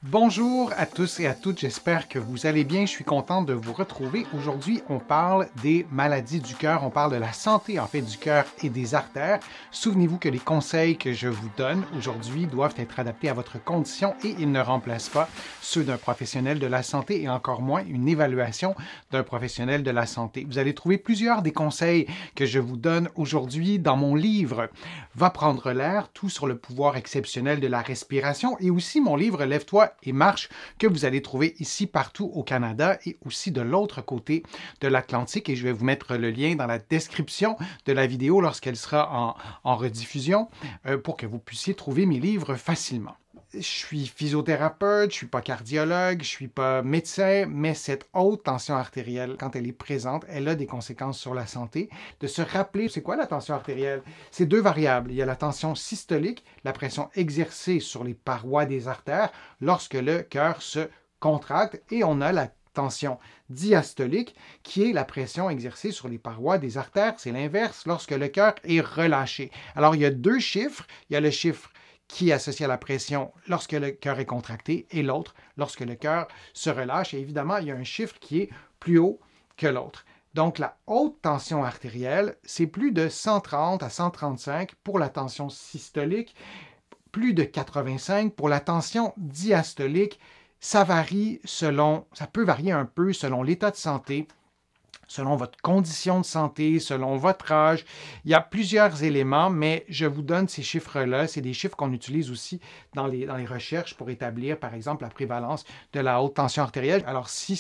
Bonjour à tous et à toutes, j'espère que vous allez bien. Je suis content de vous retrouver. Aujourd'hui, on parle des maladies du cœur, on parle de la santé en fait du cœur et des artères. Souvenez-vous que les conseils que je vous donne aujourd'hui doivent être adaptés à votre condition et ils ne remplacent pas ceux d'un professionnel de la santé et encore moins une évaluation d'un professionnel de la santé. Vous allez trouver plusieurs des conseils que je vous donne aujourd'hui dans mon livre Va prendre l'air, tout sur le pouvoir exceptionnel de la respiration et aussi mon livre Lève-toi et marche que vous allez trouver ici partout au Canada et aussi de l'autre côté de l'Atlantique. Et je vais vous mettre le lien dans la description de la vidéo lorsqu'elle sera en rediffusion pour que vous puissiez trouver mes livres facilement. Je suis physiothérapeute, je ne suis pas cardiologue, je ne suis pas médecin, mais cette haute tension artérielle, quand elle est présente, elle a des conséquences sur la santé. De se rappeler, c'est quoi la tension artérielle? C'est deux variables. Il y a la tension systolique, la pression exercée sur les parois des artères lorsque le cœur se contracte, et on a la tension diastolique, qui est la pression exercée sur les parois des artères. C'est l'inverse lorsque le cœur est relâché. Alors, il y a deux chiffres. Il y a le chiffre qui est associé à la pression lorsque le cœur est contracté et l'autre lorsque le cœur se relâche. Et évidemment, il y a un chiffre qui est plus haut que l'autre. Donc, la haute tension artérielle, c'est plus de 130 à 135 pour la tension systolique, plus de 85 pour la tension diastolique. Ça peut varier un peu selon l'état de santé, selon votre condition de santé, selon votre âge. Il y a plusieurs éléments, mais je vous donne ces chiffres-là. C'est des chiffres qu'on utilise aussi dans les recherches pour établir, par exemple, la prévalence de la haute tension artérielle. Alors, si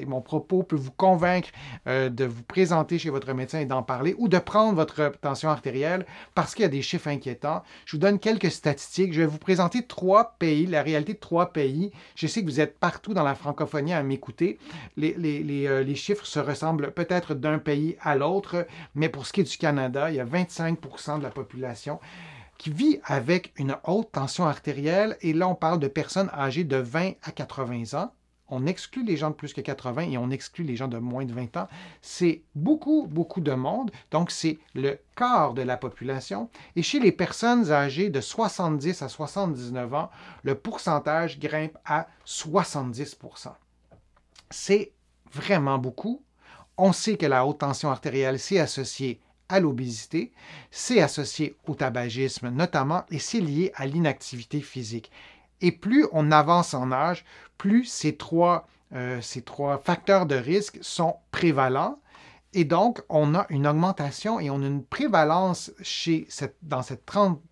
mon propos peut vous convaincre de vous présenter chez votre médecin et d'en parler, ou de prendre votre tension artérielle parce qu'il y a des chiffres inquiétants, je vous donne quelques statistiques. Je vais vous présenter 3 pays, la réalité de 3 pays. Je sais que vous êtes partout dans la francophonie à m'écouter. Les chiffres se ressemblent peut-être d'un pays à l'autre, mais pour ce qui est du Canada, il y a 25% de la population qui vit avec une haute tension artérielle, et là on parle de personnes âgées de 20 à 80 ans. On exclut les gens de plus que 80 et on exclut les gens de moins de 20 ans. C'est beaucoup, beaucoup de monde. Donc, c'est le quart de la population. Et chez les personnes âgées de 70 à 79 ans, le pourcentage grimpe à 70%. C'est vraiment beaucoup. On sait que la haute tension artérielle, c'est associé à l'obésité, c'est associé au tabagisme notamment, et c'est lié à l'inactivité physique. Et plus on avance en âge, plus ces trois facteurs de risque sont prévalents. Et donc, on a une augmentation et on a une prévalence dans cette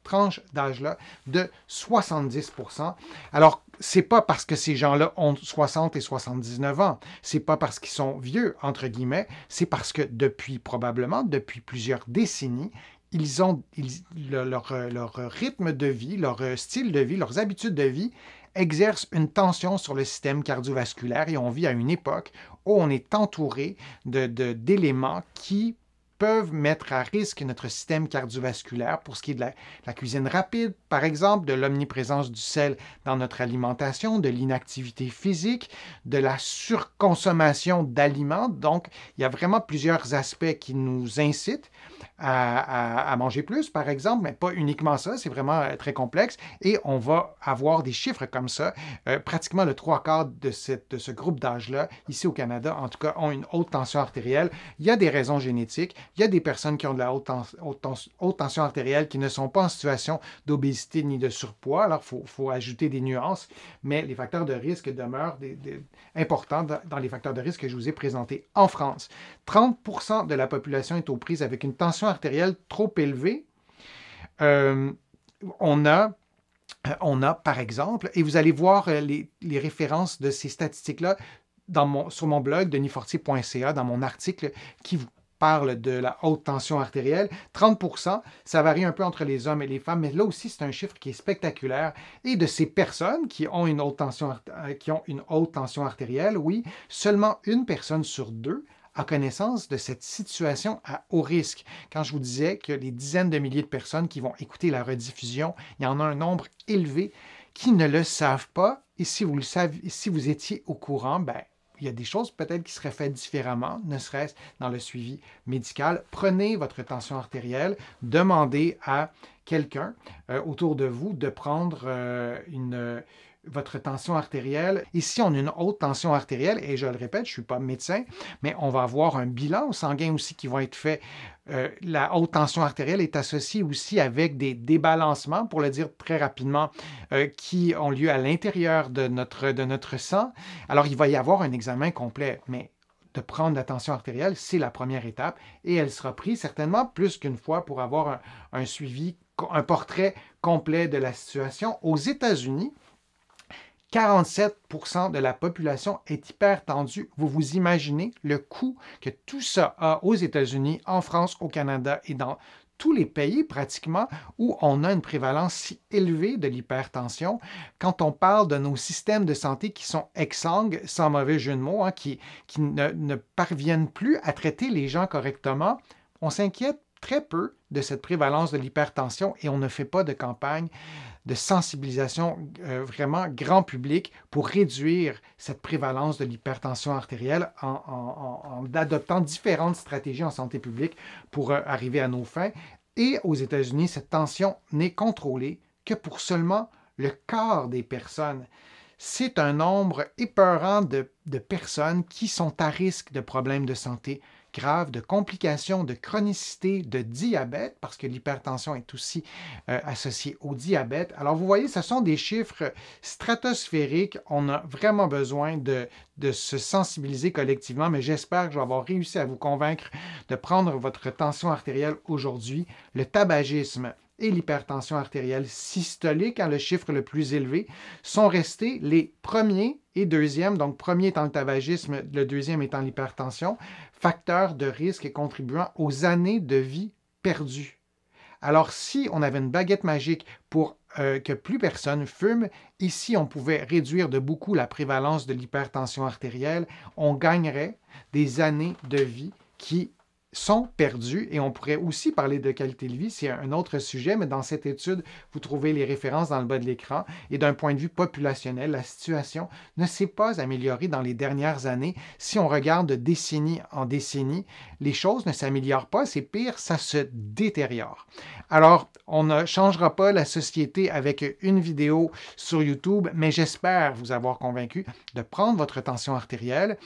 tranche d'âge-là de 70%. Alors, c'est pas parce que ces gens-là ont 60 et 79 ans, c'est pas parce qu'ils sont vieux, entre guillemets, c'est parce que probablement depuis plusieurs décennies, leur rythme de vie, leur style de vie, leurs habitudes de vie exercent une tension sur le système cardiovasculaire, et on vit à une époque où on est entouré d'éléments qui peuvent mettre à risque notre système cardiovasculaire pour ce qui est de la cuisine rapide, par exemple, de l'omniprésence du sel dans notre alimentation, de l'inactivité physique, de la surconsommation d'aliments. Donc, il y a vraiment plusieurs aspects qui nous incitent à manger plus, par exemple, mais pas uniquement ça, c'est vraiment très complexe, et on va avoir des chiffres comme ça. Pratiquement le 3/4 de ce groupe d'âge-là, ici au Canada, en tout cas, ont une haute tension artérielle. Il y a des raisons génétiques, il y a des personnes qui ont de la haute tension artérielle qui ne sont pas en situation d'obésité ni de surpoids, alors il faut ajouter des nuances, mais les facteurs de risque demeurent importants dans les facteurs de risque que je vous ai présentés. En France, 30% de la population est aux prises avec une tension artérielle trop élevée. On a, par exemple, et vous allez voir les références de ces statistiques-là sur mon blog, denisfortier.ca, dans mon article qui vous parle de la haute tension artérielle. 30%, ça varie un peu entre les hommes et les femmes, mais là aussi, c'est un chiffre qui est spectaculaire. Et de ces personnes qui ont une haute tension artérielle, oui, seulement une personne sur deux a connaissance de cette situation à haut risque. Quand je vous disais que les dizaines de milliers de personnes qui vont écouter la rediffusion, il y en a un nombre élevé qui ne le savent pas. Et si vous le savez, si vous étiez au courant, ben, il y a des choses peut-être qui seraient faites différemment, ne serait-ce dans le suivi médical. Prenez votre tension artérielle, demandez à quelqu'un autour de vous de prendre votre tension artérielle. Ici, on a une haute tension artérielle et je le répète, je ne suis pas médecin, mais on va avoir un bilan sanguin aussi qui va être fait. La haute tension artérielle est associée aussi avec des débalancements, pour le dire très rapidement, qui ont lieu à l'intérieur de notre sang. Alors, il va y avoir un examen complet, mais de prendre la tension artérielle, c'est la première étape et elle sera prise certainement plus qu'une fois pour avoir un suivi, un portrait complet de la situation. Aux États-Unis, 47% de la population est hypertendue. Vous vous imaginez le coût que tout ça a aux États-Unis, en France, au Canada et dans tous les pays pratiquement où on a une prévalence si élevée de l'hypertension. Quand on parle de nos systèmes de santé qui sont exsangues, sans mauvais jeu de mots, qui ne parviennent plus à traiter les gens correctement, on s'inquiète très peu de cette prévalence de l'hypertension et on ne fait pas de campagne de sensibilisation vraiment grand public pour réduire cette prévalence de l'hypertension artérielle en adoptant différentes stratégies en santé publique pour arriver à nos fins. Et aux États-Unis, cette tension n'est contrôlée que pour seulement le quart des personnes. C'est un nombre épeurant de personnes qui sont à risque de problèmes de santé graves, de complications, de chronicité, de diabète, parce que l'hypertension est aussi associée au diabète. Alors, vous voyez, ce sont des chiffres stratosphériques. On a vraiment besoin de se sensibiliser collectivement, mais j'espère que je vais avoir réussi à vous convaincre de prendre votre tension artérielle aujourd'hui. Le tabagisme et l'hypertension artérielle systolique, le chiffre le plus élevé, sont restés les premiers et deuxièmes, donc premier étant le tabagisme, le deuxième étant l'hypertension, facteurs de risque et contribuant aux années de vie perdues. Alors, si on avait une baguette magique pour que plus personne fume, ici, on pouvait réduire de beaucoup la prévalence de l'hypertension artérielle, on gagnerait des années de vie qui sont perdus et on pourrait aussi parler de qualité de vie, c'est un autre sujet, mais dans cette étude, vous trouvez les références dans le bas de l'écran et d'un point de vue populationnel, la situation ne s'est pas améliorée dans les dernières années. Si on regarde de décennie en décennie, les choses ne s'améliorent pas, c'est pire, ça se détériore. Alors, on ne changera pas la société avec une vidéo sur YouTube, mais j'espère vous avoir convaincu de prendre votre tension artérielle.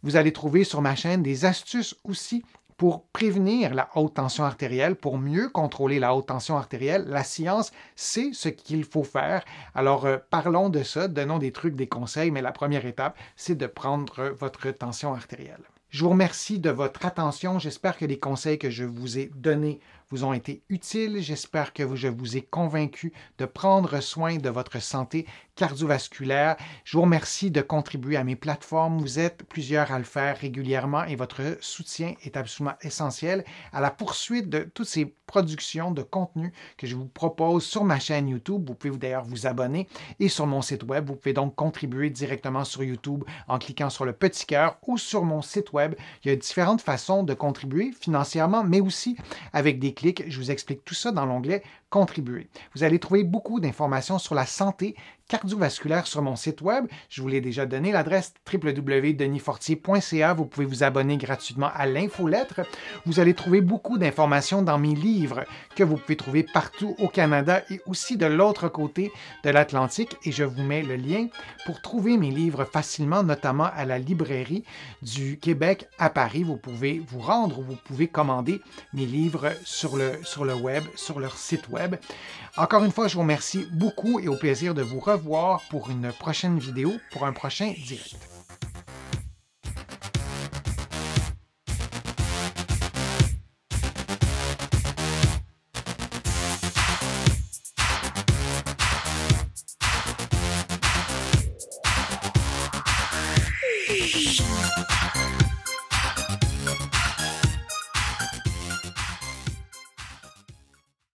Vous allez trouver sur ma chaîne des astuces aussi pour prévenir la haute tension artérielle, pour mieux contrôler la haute tension artérielle. La science sait ce qu'il faut faire. Alors, parlons de ça, donnons des trucs, des conseils, mais la première étape, c'est de prendre votre tension artérielle. Je vous remercie de votre attention. J'espère que les conseils que je vous ai donnés vous ont été utiles. J'espère que je vous ai convaincu de prendre soin de votre santé cardiovasculaire. Je vous remercie de contribuer à mes plateformes. Vous êtes plusieurs à le faire régulièrement et votre soutien est absolument essentiel à la poursuite de toutes ces productions de contenu que je vous propose sur ma chaîne YouTube. Vous pouvez d'ailleurs vous abonner et sur mon site web. Vous pouvez donc contribuer directement sur YouTube en cliquant sur le petit cœur ou sur mon site web. Il y a différentes façons de contribuer financièrement, mais aussi avec des clics. Je vous explique tout ça dans l'onglet « Contribuer ». Vous allez trouver beaucoup d'informations sur la santé cardiovasculaire sur mon site web. Je vous l'ai déjà donné, l'adresse www.denisfortier.ca. Vous pouvez vous abonner gratuitement à l'infolettre. Vous allez trouver beaucoup d'informations dans mes livres que vous pouvez trouver partout au Canada et aussi de l'autre côté de l'Atlantique. Et je vous mets le lien pour trouver mes livres facilement, notamment à la librairie du Québec à Paris. Vous pouvez vous rendre ou vous pouvez commander mes livres sur le web, sur leur site web. Encore une fois, je vous remercie beaucoup et au plaisir de vous revoir pour une prochaine vidéo, pour un prochain direct.